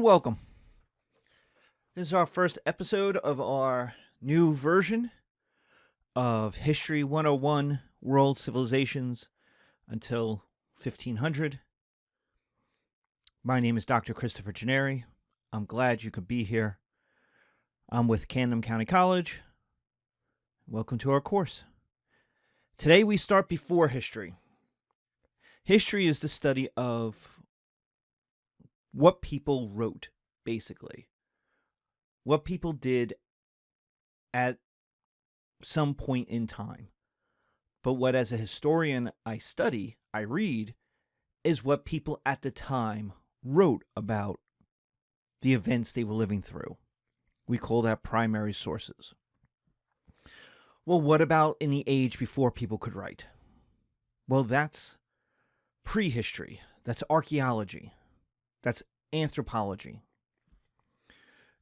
welcome. This is our first episode of our new version of History 101 World Civilizations until 1500. My name is Dr. Christopher Gennari. I'm glad you could be here. I'm with Camden County College. Welcome to our course. Today we start before history. History is the study of what people wrote, basically. What people did at some point in time. But what, as a historian, I study, I read, is what people at the time wrote about the events they were living through. We call that primary sources. Well, what about in the age before people could write? Well, that's prehistory. That's archaeology. That's anthropology.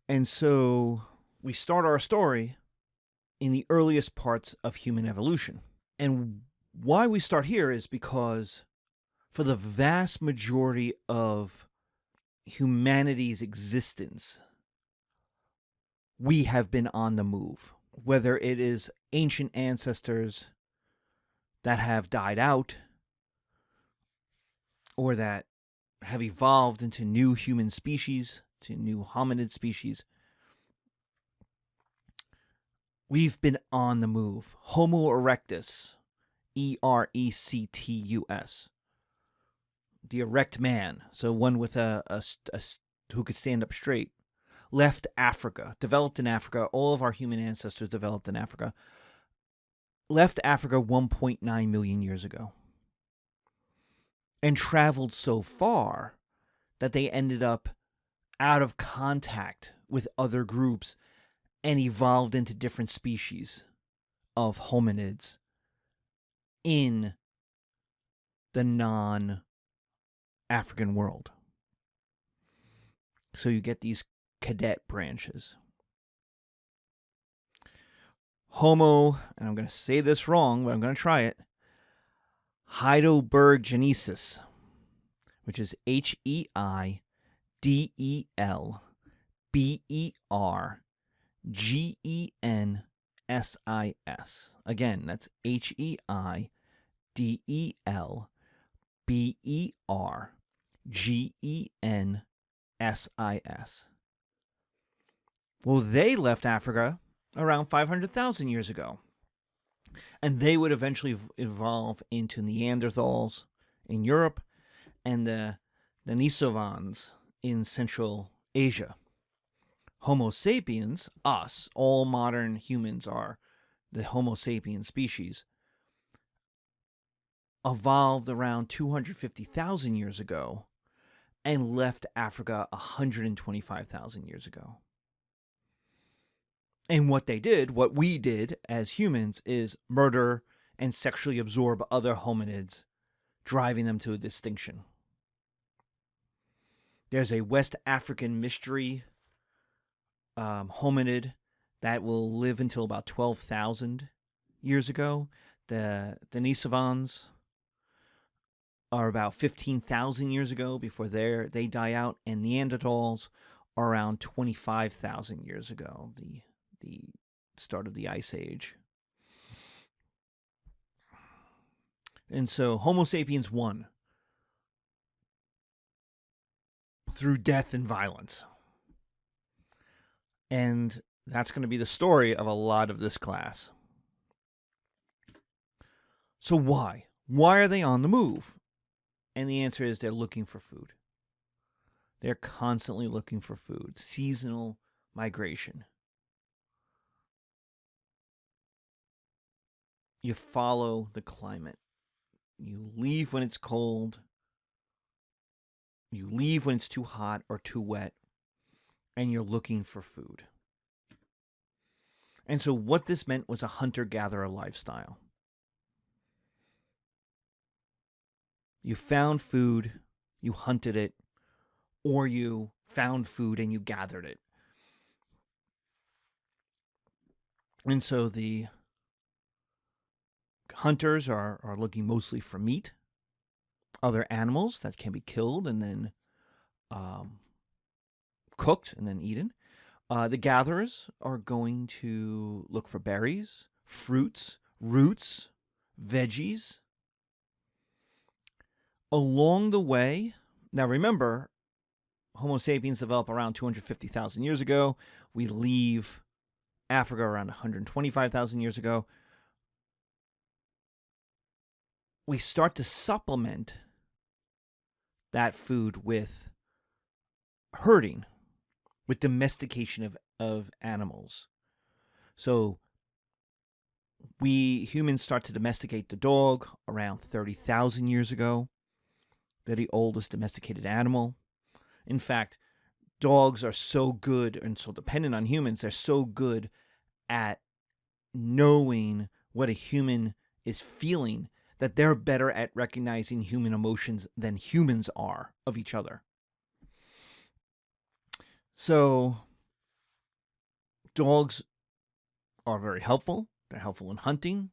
And so we start our story in the earliest parts of human evolution. And why we start here is because for the vast majority of humanity's existence, we have been on the move. Whether it is ancient ancestors that have died out or that have evolved into new human species, to new hominid species, we've been on the move. Homo erectus, E-R-E-C-T-U-S, the erect man, so one with a who could stand up straight, left Africa, developed in Africa. All of our human ancestors developed in Africa. Left Africa 1.9 million years ago. And traveled so far that they ended up out of contact with other groups and evolved into different species of hominids in the non-African world. So you get these cadet branches. Homo, and I'm going to say this wrong, but I'm going to try it, Heidelbergensis, which is Heidelbergensis. Again, that's Heidelbergensis. Well, they left Africa around 500,000 years ago. And they would eventually evolve into Neanderthals in Europe and the Denisovans in Central Asia. Homo sapiens, us, all modern humans are the Homo sapiens species, evolved around 250,000 years ago and left Africa 125,000 years ago. And what they did, what we did as humans, is murder and sexually absorb other hominids, driving them to a distinction. There's a West African mystery hominid that will live until about 12,000 years ago. The Denisovans are about 15,000 years ago before they die out, and Neanderthals are around 25,000 years ago, the start of the Ice Age. And so Homo sapiens won through death and violence. And that's going to be the story of a lot of this class. So why? Why are they on the move? And the answer is they're looking for food. They're constantly looking for food. Seasonal migration. You follow the climate. You leave when it's cold. You leave when it's too hot or too wet. And you're looking for food. And so what this meant was a hunter-gatherer lifestyle. You found food, you hunted it, or you found food and you gathered it. And so the hunters are looking mostly for meat, other animals that can be killed and then cooked and then eaten. The gatherers are going to look for berries, fruits, roots, veggies. Along the way, now remember, Homo sapiens developed around 250,000 years ago. We leave Africa around 125,000 years ago. We start to supplement that food with herding, with domestication of animals. So we humans start to domesticate the dog around 30,000 years ago. They're the oldest domesticated animal. In fact, dogs are so good and so dependent on humans. They're so good at knowing what a human is feeling that they're better at recognizing human emotions than humans are of each other. So dogs are very helpful. They're helpful in hunting.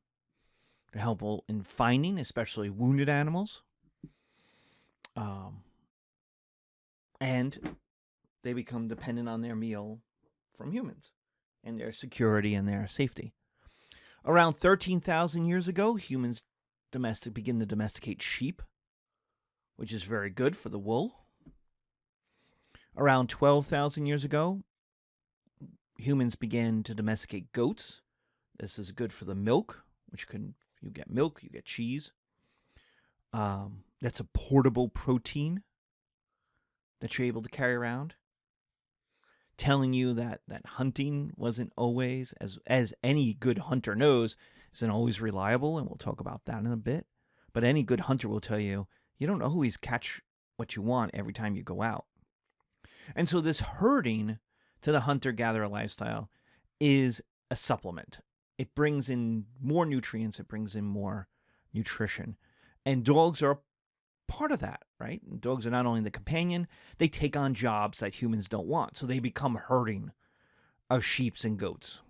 They're helpful in finding, especially wounded animals. And they become dependent on their meal from humans and their security and their safety. Around 13,000 years ago, humans begin to domesticate sheep, which is very good for the wool. Around 12,000 years ago, humans began to domesticate goats. This is good for the milk, you get milk, you get cheese. That's a portable protein that you're able to carry around, telling you that hunting wasn't always, as any good hunter knows, isn't always reliable, and we'll talk about that in a bit. But any good hunter will tell you, you don't always catch what you want every time you go out. And so this herding to the hunter-gatherer lifestyle is a supplement. It brings in more nutrients, it brings in more nutrition. And dogs are part of that, right? And dogs are not only the companion, they take on jobs that humans don't want. So they become herding of sheep and goats.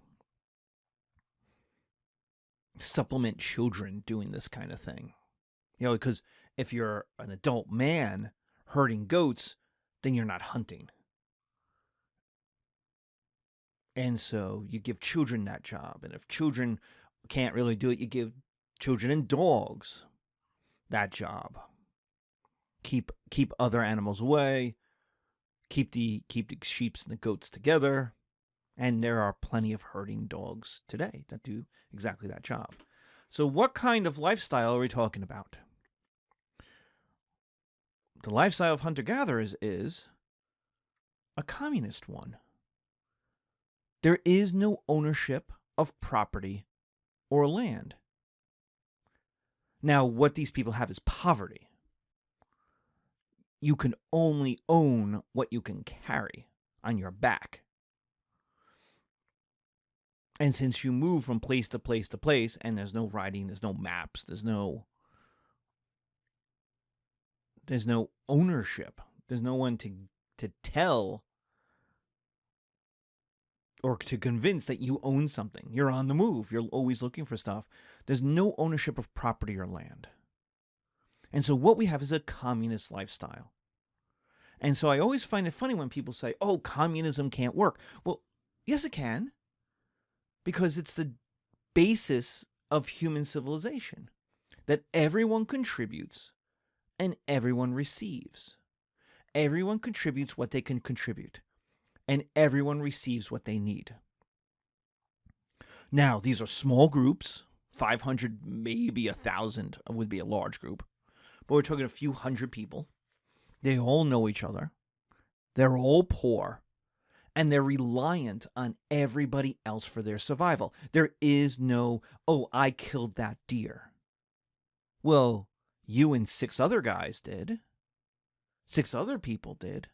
Supplement children doing this kind of thing. Because if you're an adult man herding goats, then you're not hunting. And so you give children that job. And if children can't really do it, you give children and dogs that job. Keep other animals away. Keep the sheep and the goats together. And there are plenty of herding dogs today that do exactly that job. So what kind of lifestyle are we talking about? The lifestyle of hunter-gatherers is a communist one. There is no ownership of property or land. Now, what these people have is poverty. You can only own what you can carry on your back. And since you move from place to place to place, and there's no writing, there's no maps, there's no ownership, there's no one to tell or to convince that you own something. You're on the move. You're always looking for stuff. There's no ownership of property or land. And so what we have is a communist lifestyle. And so I always find it funny when people say, oh, communism can't work. Well, yes, it can. Because it's the basis of human civilization. That everyone contributes and everyone receives. Everyone contributes what they can contribute. And everyone receives what they need. Now, these are small groups. 500, maybe 1,000 would be a large group. But we're talking a few hundred people. They all know each other. They're all poor. And they're reliant on everybody else for their survival. There is no, oh, I killed that deer. Well, you and 6 other guys did. 6 other people did.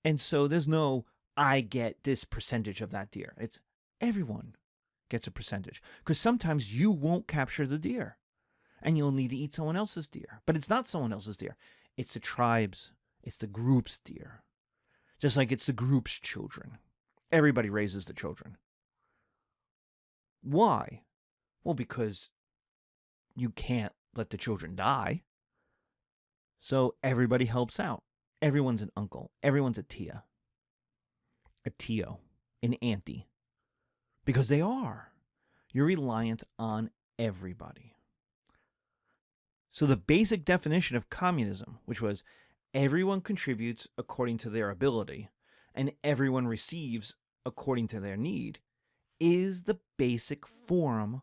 And so there's no, I get this percentage of that deer. It's everyone gets a percentage. Because sometimes you won't capture the deer. And you'll need to eat someone else's deer. But it's not someone else's deer. It's the tribe's, it's the group's deer. Just like it's the group's children. Everybody raises the children. Why? Well, because you can't let the children die. So everybody helps out. Everyone's an uncle. Everyone's a tia. a Tio, an auntie, because they are. You're reliant on everybody. So the basic definition of communism, which was everyone contributes according to their ability and everyone receives according to their need, is the basic form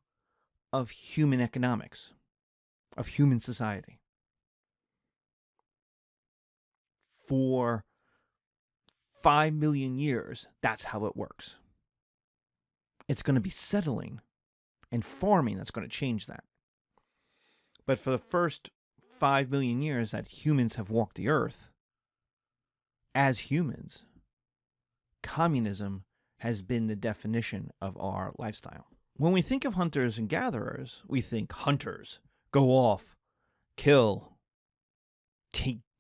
of human economics, of human society. For 5 million years, that's how it works. It's going to be settling and farming that's going to change that. But for the first 5 million years that humans have walked the earth, as humans, communism has been the definition of our lifestyle. When we think of hunters and gatherers, we think hunters, go off, kill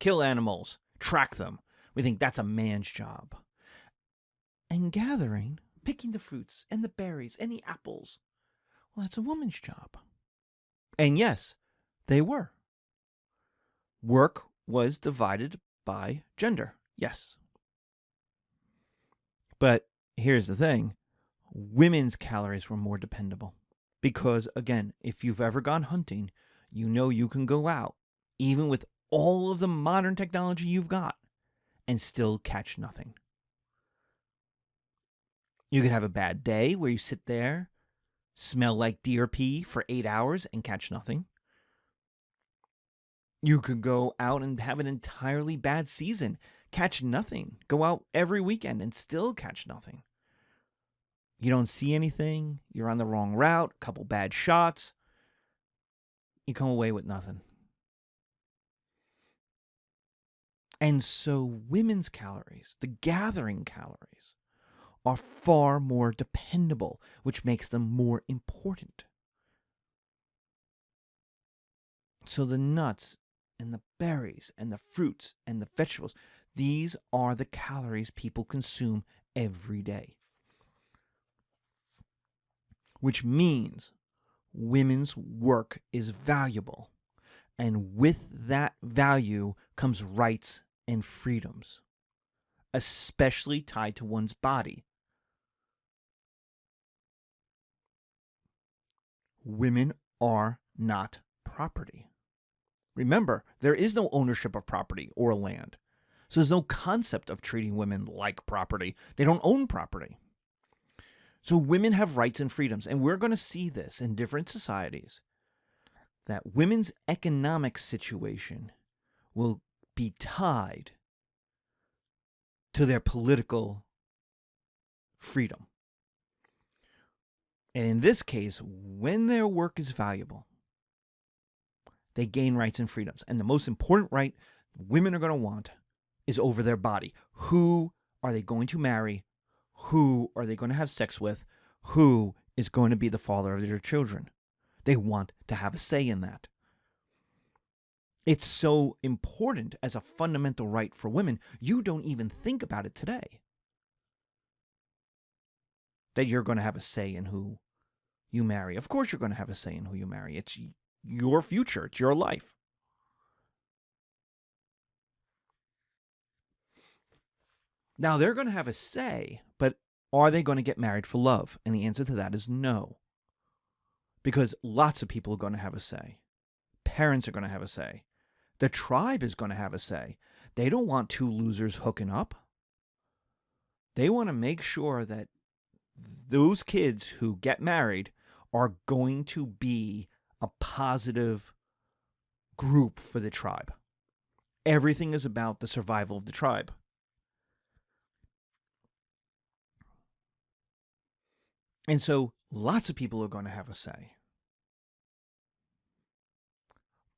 animals, track them. We think that's a man's job. And gathering, picking the fruits and the berries and the apples, well, that's a woman's job. And yes, they were. Work was divided by gender, yes. But here's the thing. Women's calories were more dependable. Because, again, if you've ever gone hunting, you know you can go out, even with all of the modern technology you've got, and still catch nothing. You could have a bad day where you sit there, smell like deer pee for 8 hours and catch nothing. You could go out and have an entirely bad season, catch nothing. Go out every weekend and still catch nothing. You don't see anything. You're on the wrong route. A couple bad shots. You come away with nothing. And so women's calories, the gathering calories, are far more dependable, which makes them more important. So the nuts and the berries and the fruits and the vegetables, these are the calories people consume every day. Which means women's work is valuable. And with that value comes rights and freedoms, especially tied to one's body. Women are not property. Remember, there is no ownership of property or land. So there's no concept of treating women like property. They don't own property. So women have rights and freedoms. And we're going to see this in different societies, that women's economic situation will be tied to their political freedom. And in this case, when their work is valuable, they gain rights and freedoms. And the most important right women are going to want is over their body. Who are they going to marry? Who are they going to have sex with? Who is going to be the father of their children? They want to have a say in that. It's so important as a fundamental right for women, you don't even think about it today. That you're going to have a say in who you marry. Of course you're going to have a say in who you marry. It's your future. It's your life. Now, they're going to have a say, but are they going to get married for love? And the answer to that is no. Because lots of people are going to have a say. Parents are going to have a say. The tribe is going to have a say. They don't want two losers hooking up. They want to make sure that those kids who get married are going to be a positive group for the tribe. Everything is about the survival of the tribe. And so lots of people are going to have a say.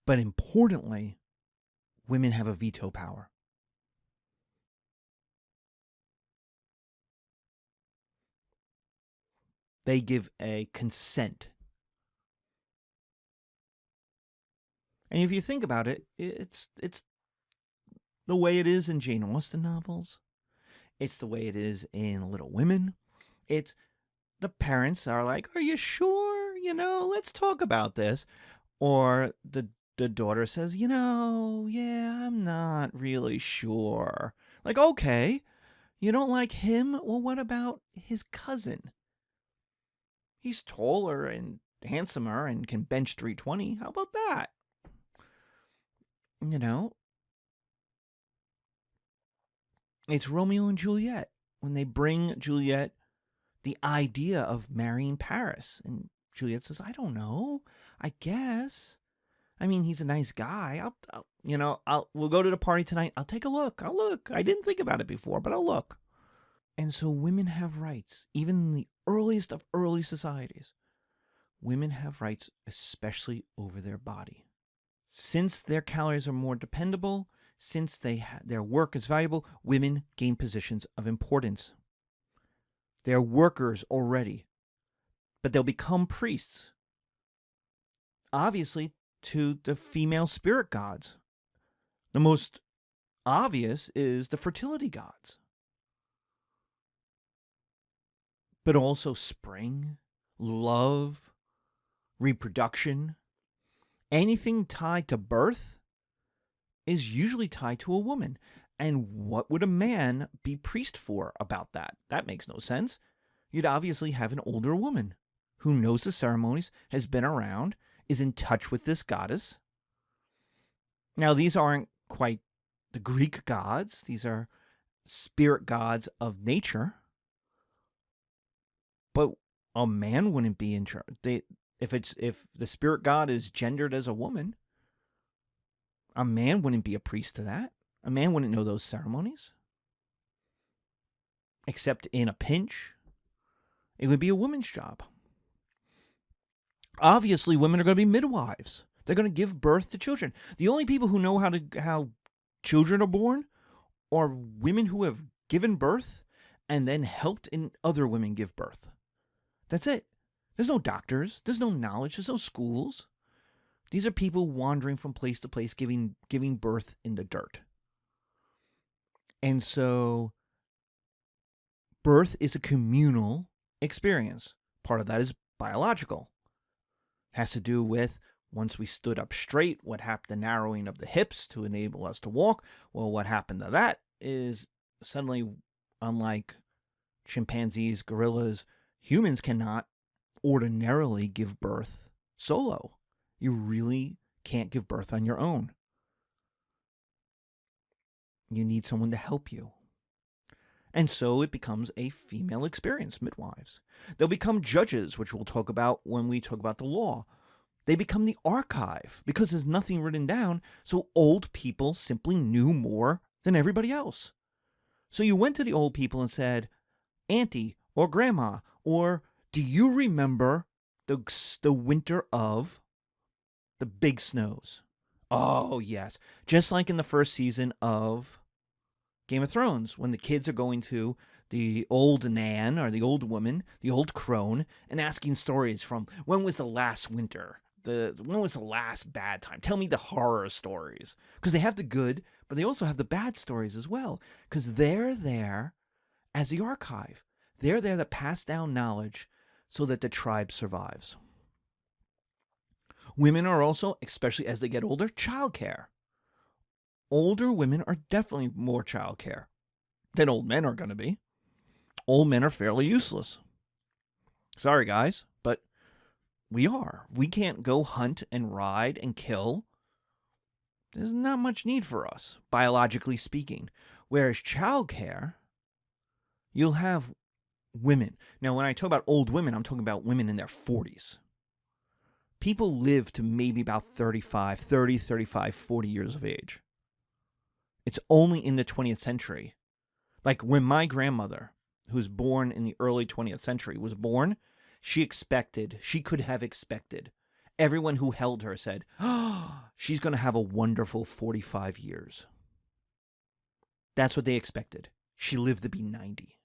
But importantly, women have a veto power. They give a consent. And if you think about it, it's the way it is in Jane Austen novels. It's the way it is in Little Women. It's the parents are like, are you sure? Let's talk about this. Or the daughter says, yeah, I'm not really sure. Like, okay, You don't like him? Well, what about his cousin? He's taller and handsomer and can bench 320. How about that? You know, it's Romeo and Juliet. When they bring Juliet the idea of marrying Paris, and Juliet says, I don't know. I guess. I mean, he's a nice guy. We'll go to the party tonight. I'll take a look. I'll look. I didn't think about it before, but I'll look. And so women have rights, even in the earliest of early societies. Women have rights, especially over their body. Since their calories are more dependable, since their work is valuable, women gain positions of importance. They're workers already, but they'll become priests. Obviously, to the female spirit gods. The most obvious is the fertility gods. But also spring, love, reproduction. Anything tied to birth is usually tied to a woman. And what would a man be priest for about that? That makes no sense. You'd obviously have an older woman who knows the ceremonies, has been around, is in touch with this goddess. Now, these aren't quite the Greek gods. These are spirit gods of nature. But a man wouldn't be in charge. If the spirit god is gendered as a woman, a man wouldn't be a priest to that. A man wouldn't know those ceremonies. Except in a pinch, it would be a woman's job. Obviously, women are going to be midwives. They're going to give birth to children. The only people who know how children are born are women who have given birth and then helped other women give birth. That's it. There's no doctors. There's no knowledge. There's no schools. These are people wandering from place to place, giving birth in the dirt. And so birth is a communal experience. Part of that is biological. Has to do with once we stood up straight, what happened, the narrowing of the hips to enable us to walk. Well, what happened to that is suddenly, unlike chimpanzees, gorillas, humans cannot ordinarily give birth solo. You really can't give birth on your own. You need someone to help you. And so it becomes a female experience, midwives. They'll become judges, which we'll talk about when we talk about the law. They become the archive because there's nothing written down, so old people simply knew more than everybody else. So you went to the old people and said, Auntie or Grandma, or do you remember the winter of the big snows? Oh, yes. Just like in the first season of Game of Thrones, when the kids are going to the old Nan or the old woman, the old crone, and asking stories from when was the last winter? When was the last bad time? Tell me the horror stories. Because they have the good, but they also have the bad stories as well. Because they're there as the archive. They're there to pass down knowledge so that the tribe survives. Women are also, especially as they get older, childcare. Older women are definitely more childcare than old men are going to be. Old men are fairly useless. Sorry, guys, but we are. We can't go hunt and ride and kill. There's not much need for us, biologically speaking. Whereas childcare, you'll have women. Now, when I talk about old women, I'm talking about women in their 40s. People live to maybe about 30, 35, 40 years of age. It's only in the 20th century. Like when my grandmother, who was born in the early 20th century, was born, she could have expected. Everyone who held her said, oh, she's going to have a wonderful 45 years. That's what they expected. She lived to be 90.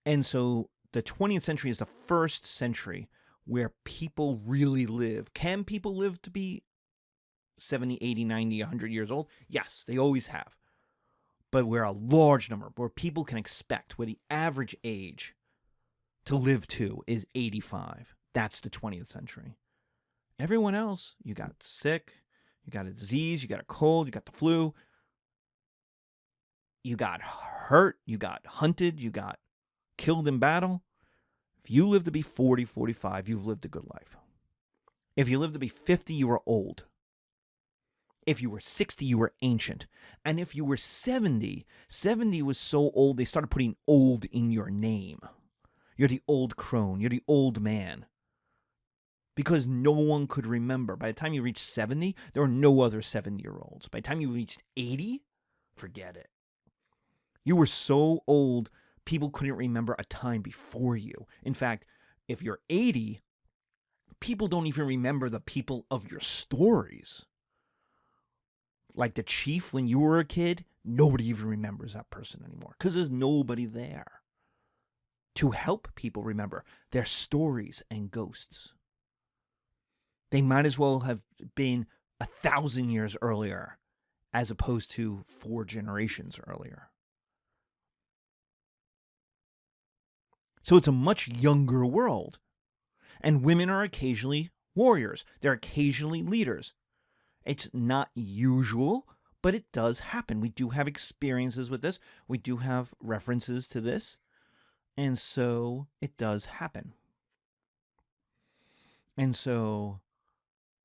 And so the 20th century is the first century where people really live. Can people live to be 70, 80, 90, 100 years old? Yes, they always have. But we're a large number, where people can expect, where the average age to live to is 85. That's the 20th century. Everyone else, you got sick, you got a disease, you got a cold, you got the flu. you got hurt, you got hunted, you got killed in battle. If you live to be 40, 45, you've lived a good life. If you live to be 50, you were old. If you were 60, you were ancient. And if you were 70, 70 was so old, they started putting old in your name. You're the old crone. You're the old man. Because no one could remember. By the time you reached 70, there were no other 70-year-olds. By the time you reached 80, forget it. You were so old, people couldn't remember a time before you. In fact, if you're 80, people don't even remember the people of your stories. Like the chief when you were a kid, nobody even remembers that person anymore because there's nobody there to help people remember their stories and ghosts. They might as well have been 1,000 years earlier as opposed to 4 generations earlier. So it's a much younger world. And women are occasionally warriors. They're occasionally leaders. It's not usual, but it does happen. We do have experiences with this. We do have references to this. And so it does happen. And so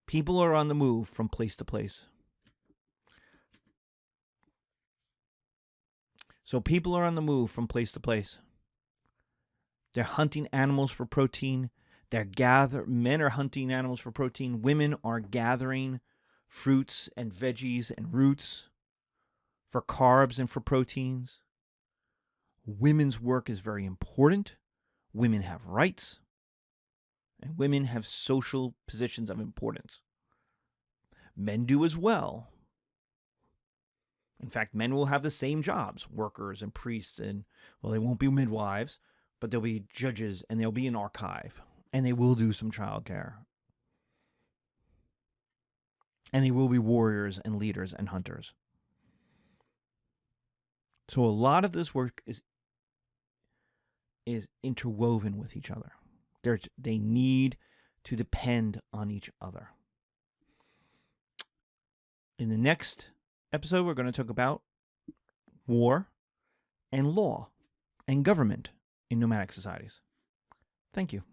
people are on the move from place to place. They're hunting animals for protein. Men are hunting animals for protein. Women are gathering fruits and veggies and roots for carbs and for proteins. Women's work is very important. Women have rights. And women have social positions of importance. Men do as well. In fact, men will have the same jobs, workers and priests, and, well, they won't be midwives, but they'll be judges and they'll be an archive. And they will do some childcare. And they will be warriors and leaders and hunters. So a lot of this work is interwoven with each other. They need to depend on each other. In the next episode, we're going to talk about war and law and government in nomadic societies. Thank you.